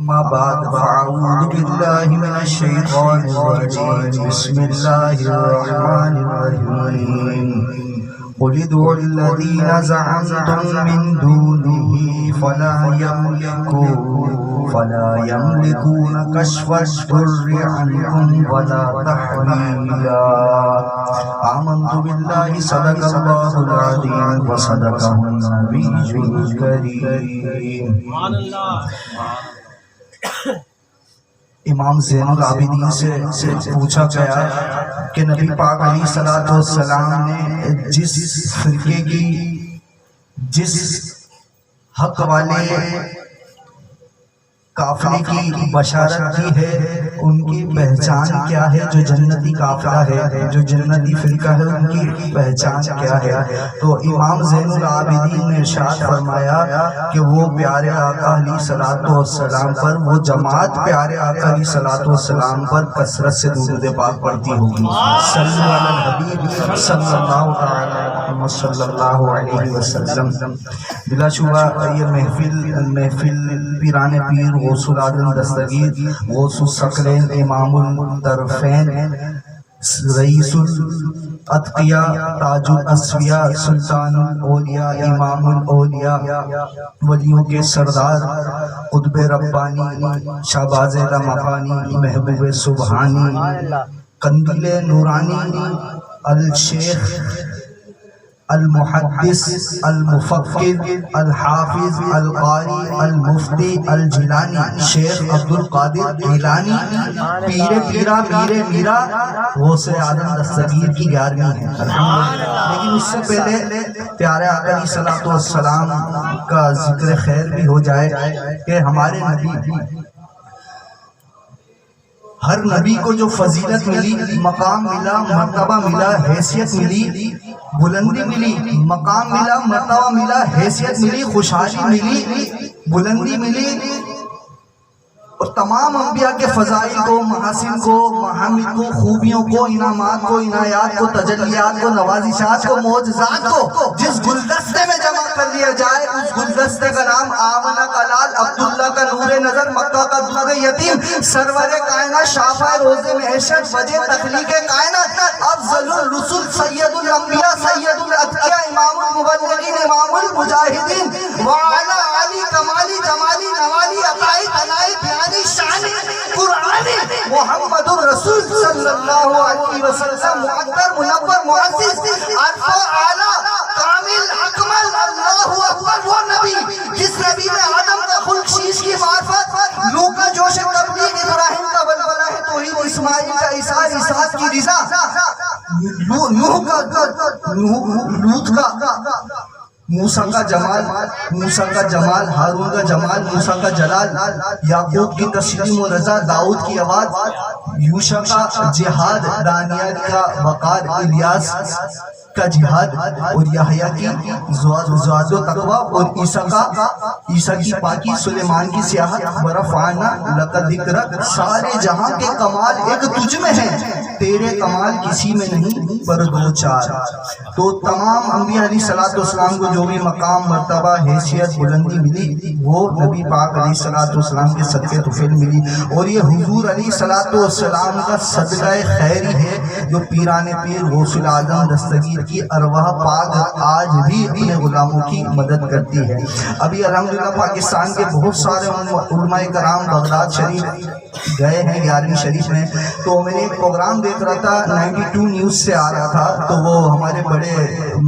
أما بعد فأعوذ بالله من الشيطان الرجيم بسم الله الرحمن الرحيم قل ادعوا الذين زعمتم من دونه فلا يملكون كشف الضر عنكم ولا تحويلا آمنت بالله صدق الله العظيم وصدقه النبي الكريم. امام زین العابدین سے پوچھا گیا کہ نبی پاک علیہ الصلوۃ والسلام نے جس فرقے کی جس حق والے قافلے کی بشارت کی ہے ان کی پہچان کیا ہے؟ جو جنتی قافلہ ہے، جو جنتی فرقہ ہے، ان کی پہچان کیا ہے؟ تو امام زین العابدین نے ارشاد فرمایا کہ وہ پیارے آقا علیہ الصلوۃ والسلام پر، وہ جماعت پیارے آقا علیہ الصلوۃ والسلام پر کثرت سے درود پاک پڑھتی ہوگی. صلی علی الحبیب صلی اللہ صلی اللہ علیہ وسلم. بلا شبہ یہ محفل پیران پیر غوث العظم دستگیر غوث الثقلین امام الطرفین رئیس الاتقیاء تاج الاسفیاء سلطان الاولیاء امام الاولیاء ولیوں کے سردار قطب ربانی شہباز لمحانی محبوب سبحانی قندیل نورانی الشیخ المحدث المفکر الحافظ القاری المفتی الجیلانی شیخ عبد القادر جیلانی پیر پیرا میر میرا غوث اعظم دستگیر کی 11ویں ہے الحمدللہ. لیکن اس سے پہلے پیارے آقا علیہ الصلوۃ والسلام کا ذکر خیر بھی ہو جائے کہ ہمارے نبی، ہر نبی کو جو فضیلت ملی، مقام ملا، مرتبہ ملا، حیثیت ملی، بلندی ملی، مقام ملا، مرتبہ ملا، حیثیت ملی، خوشحالی ملی، بلندی ملی، اور تمام انبیاء کے فضائل کو، محاسن کو، محامد کو، خوبیوں کو، انعامات کو، عنایات کو، تجلیات کو، نوازشات کو، معجزات کو جس گلدستے میں جمع کر لیا جائے، اس گلدستے کا نام آمنہ کا لال، عبداللہ کا نور نظر، مکہ کا دودھ یتیم، سرور کائنات، شافع روز محشر، وجہ تخلیق کائنات، افضل الرسل، سید الانبیاء، سید الاتقیاء، امام المبلغین، امام المجاہدین، وعلا علی کمالی جمالی نوالی عطائی تنائی پیانی شانی قرآنی محمد الرسول صلی اللہ علیہ وسلم معطر منور معزز عرفہ اعلیٰ کامل اکمل اللہ اکبر. وہ نبی جس نبی میں آدم کا خلق شیش کی معرفت، نوح کا جوش تبلیغ، ابراہیم کا بلبلہ ہے توحید، اسماعیل کا اصرار، اسحاق کی رضا، لوط کا موسیٰ کا جمال، موسیٰ کا جمال، ہارون کا جمال، موسیٰ کا جلال، یعقوب کی تسلیم و رضا، داؤد کی آواز، یوشع کا جہاد، دانیال کا وقار، الیاس کا جہاد، اور یحییٰ کی زہد و تقوی، اور عیسیٰ کی پاکی، سلیمان کی سیاحت، ورفعنا لک ذکرک. سارے جہاں کے کمال ایک تجھ میں ہیں، تیرے کمال کسی میں نہیں پر دو چار. تو تمام انبیاء علیہ الصلوۃ والسلام کو جو بھی مقام، مرتبہ، حیثیت، بلندی ملی، وہ نبی پاک علیہ الصلوۃ والسلام کے صدقے طفیل ملی. اور یہ حضور علیہ الصلوۃ والسلام کا صدقہ خیری ہے جو پیران پیر غوث العظم دستگیر کی ارواح پاک آج بھی اپنے غلاموں کی مدد کرتی ہے. ابھی الحمدللہ پاکستان کے بہت سارے علماء کرام بغداد شریف گئے ہیں 11ویں شریف میں. تو میں نے ایک پروگرام دیکھ رہا تھا، 92 نیوز سے آ رہا تھا. تو وہ ہمارے بڑے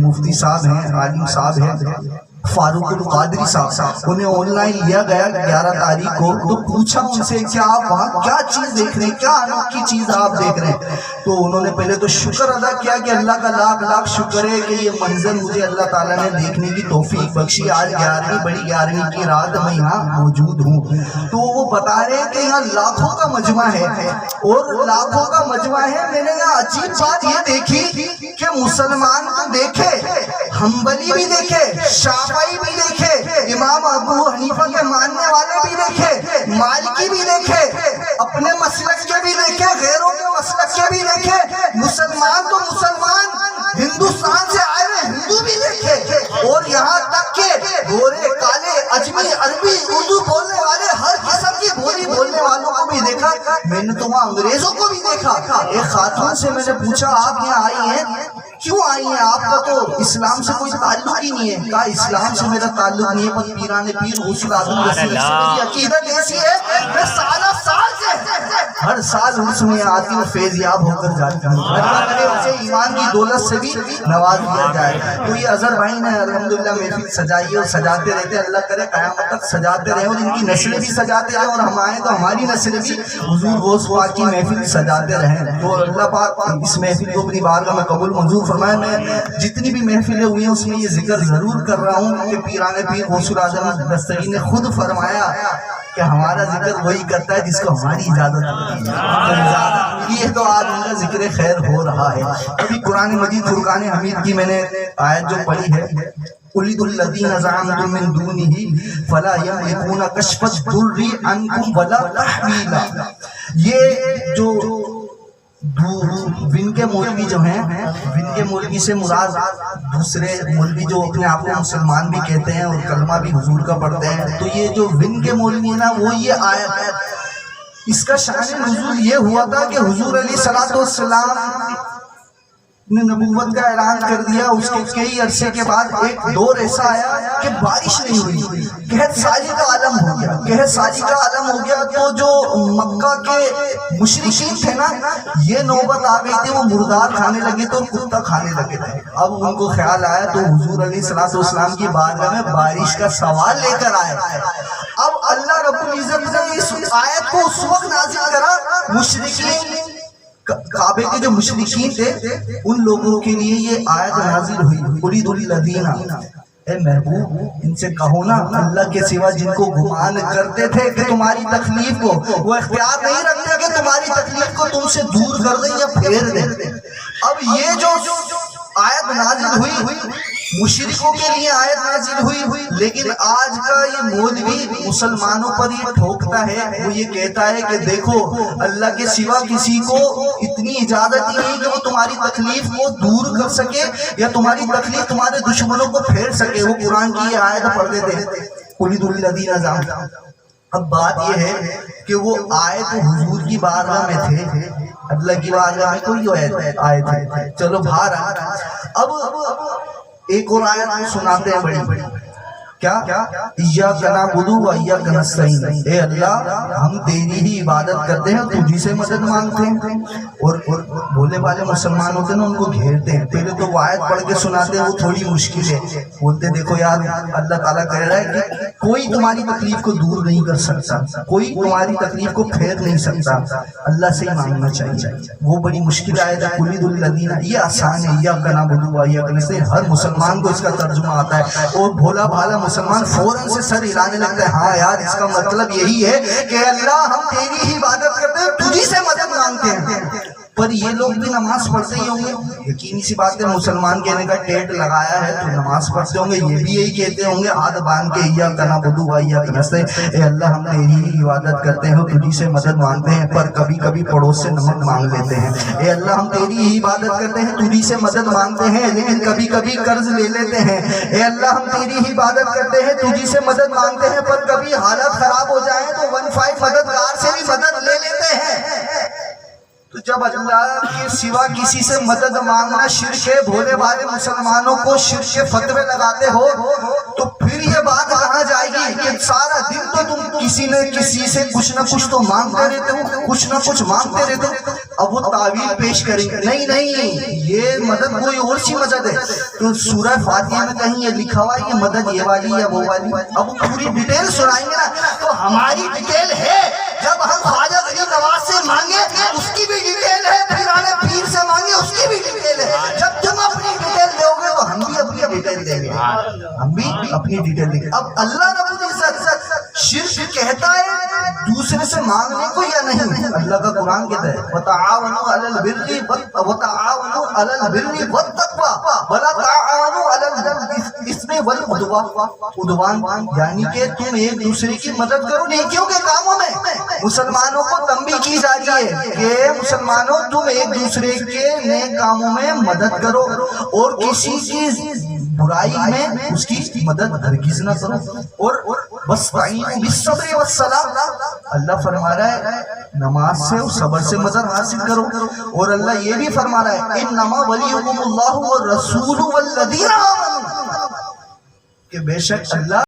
مفتی صاحب ہیں، عالم صاحب ہیں، فاروق القادری صاحب، انہیں آن لائن لیا گیا 11 تاریخ کو. تو پوچھا ان سے کہ آپ وہاں کیا چیز دیکھ رہے ہیں، کیا انوکھی چیز آپ دیکھ رہے ہیں؟ تو انہوں نے پہلے تو شکر ادا کیا کہ اللہ کا لاکھ لاکھ شکر ہے کہ یہ منظر مجھے اللہ تعالیٰ نے دیکھنے کی توفیق بخشی. آج 11ویں بڑی 11ویں کی رات میں یہاں موجود ہوں. تو وہ بتا رہے ہیں کہ یہاں لاکھوں کا مجمع ہے، اور لاکھوں کا مجمع ہے. میں نے یہاں عجیب بات یہ دیکھی کہ مسلمان کو دیکھے، حنبلی بھی دیکھے، شافعی بھی دیکھے، امام ابو حنیفہ کے ماننے والے بھی دیکھے، مالکی بھی دیکھے، اپنے مسلک کے بھی دیکھے، غیروں کے مسلک کے بھی دیکھے. مسلمان تو مسلمان ہندوستان سے آئے ہوئے ہندو بھی دیکھے، اور یہاں تک کہ گورے، کالے، اجمی، عربی، اردو بولنے والے ہر قسم کی بولی بولی بولنے والوں کو بھی دیکھا، میں نے تو وہاں انگریزوں کو بھی دیکھا۔ ایک خاتون سے میں نے پوچھا آپ یہاں آئی ہیں کیوں آئی ہیں، آپ کا تو اسلام سے کوئی تعلق ہی نہیں ہے۔ کہا اسلام سے میرا تعلق نہیں ہے، پر پیران پیر غوث اعظم رسول سے میری عقیدت ایسی ہے میں سالہ سال سے ہر سال اس میں آتی ہوں، فیض یاب ہو کر جاتی ہوں۔ اللہ کرے اسے ایمان کی دولت سے بھی نواز دیا جائے۔ تو یہ اظہر بھائی نے الحمدللہ محفل سجائی ہے اور سجاتے رہتے ہیں، اللہ کرے قیامت تک سجاتے رہے اور ان کی نسلیں بھی سجاتے رہیں، اور ہم آئیں تو ہماری نسلیں بھی حضور غوث پاک کی محفل سجاتے رہیں۔ تو اللہ پاک اس محفل کو اپنی بارگاہ میں قبول منظور فرمائے۔ میں جتنی بھی محفلیں ہوئی ہیں اس میں یہ ذکر ضرور کر رہا ہوں کہ پیران پیر غوث اعظم دستگیر نے خود فرمایا کہ ہمارا ذکر وہی کرتا ہے جس کو ہماری اجازت ملی ہے، تو آج ان کا ذکر خیر ہو رہا ہے۔ ابھی قرآن مجید فرقان حمید کی میں نے آیت جو پڑھی ہے، قُلِ الَّذِينَ زَعَمْتُم مِّن دُونِهِ فَلَا يَمْلِكُونَ كَشْفَ الضُّرِّ عَنكُمْ وَلَا تَحْوِيلًا۔ یہ جو ون کے مولوی جو ہیں، ون کے مولوی سے مراد دوسرے مولوی جو اپنے آپ کو مسلمان بھی کہتے ہیں اور کلمہ بھی حضور کا پڑھتے ہیں، تو یہ جو ون کے مولوی ہیں نا، وہ یہ آیت ہے، اس کا شان نزول یہ ہوا تھا کہ حضور علیہ السلام نے نبوت کا اعلان کر دیا، اس کے کئی عرصے کے بعد ایک دور ایسا آیا کہ بارش نہیں ہوئی، قحط سالی کا عالم ہو گیا، قحط سالی کا عالم ہو گیا۔ تو جو مکہ کے مشرکین تھے نا، یہ نوبت آ گئی تھی، وہ مردار کھانے لگے تھے اور کتا کھانے لگے تھے۔ اب ان کو خیال آیا تو حضور علیہ السلام کی بارگاہ میں بارش کا سوال لے کر آئے۔ اب اللہ رب العزت نے اس آیت کو اس وقت نازل کرا، مشرکین کعبے کے جو مشرکین تھے ان لوگوں کے لیے یہ آیت نازل ہوئی، قُلِ الَّذِينَ، اے محبوب ان سے کہو نا اللہ کے سوا جن کو گمان کرتے تھے کہ تمہاری تکلیف کو وہ اختیار نہیں رکھتے کہ تمہاری تکلیف کو تم سے دور کر دیں یا پھیر دیں۔ اب یہ جو آیت نازل ہوئی مشرکوں کے لیے آیت نازل ہوئی، لیکن آج کا یہ مولوی مسلمانوں پر یہ ٹھوکتا ہے، وہ یہ کہتا ہے کہ دیکھو اللہ کے سوا کسی کو اتنی اجازت ہی نہیں کہ وہ تمہاری تکلیف کو دور کر سکے یا تمہاری تکلیف تمہارے دشمنوں کو پھیر سکے۔ وہ قرآن کی یہ آیت پڑھ دیتے ہیں، قُلِ الَّذِينَ زَعَمْتُم۔ اب بات یہ ہے کہ وہ آئے تو حضور کی بارگاہ میں تھے، اللہ کی بارگاہ میں کوئی آئے تھے، چلو باہر آ۔ اب ایک اور آیت سناتے ہیں بڑی بڑی، کیا ایاک نعبد و ایاک نستعین، اے اللہ ہم تیری ہی عبادت کرتے ہیں، تجھی سے مدد مانگتے ہیں۔ اور بولے والے مسلمان ہوتے ہیں نا، ان کو گھیرتے ہیں، تیرے تو وہ آیت پڑھ کے سناتے ہیں وہ تھوڑی مشکل ہے، بولتے دیکھو یار اللہ تعالیٰ کہہ رہا ہے کہ کوئی تمہاری تکلیف کو دور نہیں کر سکتا، کوئی تمہاری تکلیف کو پھیر نہیں سکتا، اللہ سے ہی مانگنا چاہیے۔ وہ بڑی مشکل آیت ہے قُلِ الَّذِينَ، یہ آسان ہے، ایاک نعبد و ایاک نستعین، ہر مسلمان کو اس کا ترجمہ آتا ہے، اور بھولا بھالا مسلمان فوراً سے سر ہلانے لگتا ہے، ہاں یار اس کا مطلب یہی ہے کہ اللہ ہم تیری ہی عبادت کرتے ہیں، تجھی سے مدد مانگتے ہیں۔ پر یہ لوگ بھی نماز پڑھتے ہی ہوں گے، یقینی سی بات ہے، مسلمان کہنے کا ٹیٹ لگایا ہے تو نماز پڑھتے ہوں گے، یہ بھی یہی کہتے ہوں گے ہاتھ باندھ کے ایاک نعبد و ایاک نستعین، اے اللہ ہم تیری ہی عبادت کرتے ہیں، تجھی سے مدد مانگتے ہیں، پر کبھی کبھی پڑوس سے نمک مانگ لیتے ہیں۔ اے اللہ ہم تیری ہی عبادت کرتے ہیں، تجھی سے مدد مانگتے ہیں، لیکن کبھی کبھی قرض لے لیتے ہیں۔ اے اللہ ہم تیری ہی عبادت کرتے ہیں، تجھی سے مدد مانگتے ہیں، پر کبھی حالت خراب ہو جائے تو 15 مددگار سے بھی مدد لے لیتے ہیں۔ تو جب اللہ کے سوا کسی سے مدد مانگنا شرک ہے، بھولے والے مسلمانوں کو شرک کے فتوے لگاتے ہو، تو پھر یہ بات کہاں جائے گی کہ سارا دن تو تم کسی نہ کسی سے کچھ نہ کچھ تو مانگتے رہتے ہو، کچھ نہ کچھ مانگتے رہتے ہو۔ اب وہ تعویل پیش کریں گے، نہیں یہ مدد کوئی اور سی مدد ہے، تو سورہ فاتحہ میں کہیں یہ لکھا ہوا ہے یہ مدد یہ والی یا وہ والی، اب وہ پوری ڈیٹیل سنائیں گے نا، تو ہماری ڈیٹیل ہے، جب ہم خواجہ غریب نواز سے مانگے اس کی بھی ڈیٹیل ہے، پیرانے پیر سے مانگے اس کی بھی ڈیٹیل ہے، جب تم اپنی ڈیٹیل دو گے تو ہم بھی اپنی ڈیٹیل دیں گے، ہم بھی اپنی ڈیٹیل دیں گے۔ اب اللہ رب العزت شرک کہتا ہے دوسرے سے مانگنے کو یا نہیں؟ اللہ کا قرآن کہتا ہے وَتَعَاوَنُوا عَلَى الْبِرِّ وَتَعَاوَنُوا عَلَى الْبِرِّ وَالتَّقْوَىٰ وَلَا تَعَاوَنُوا عَلَى الْإِثْمِ وَالْعُدْوَانِ، یعنی کہ تم ایک دوسرے کی مدد کرو نیکیوں کے کاموں میں۔ مسلمانوں کو تنبیہ کی جا رہی ہے کہ مسلمانوں تم ایک دوسرے کے نیک کاموں میں مدد کرو اور کسی کی برائی میں اس کی مدد ہرگز نہ کرو۔ اور وَاسْتَعِينُوا بِالصَّبْرِ وَالصَّلَاةِ، اللہ فرما رہا ہے نماز سے اور صبر سے مدد حاصل کرو. اور اللہ یہ بھی فرما رہا ہے اِنَّمَا وَلِيُّكُمُ اللَّهُ وَالرَّسُولُ وَالَّذِينَ آمَنُوا، کہ بے شک اللہ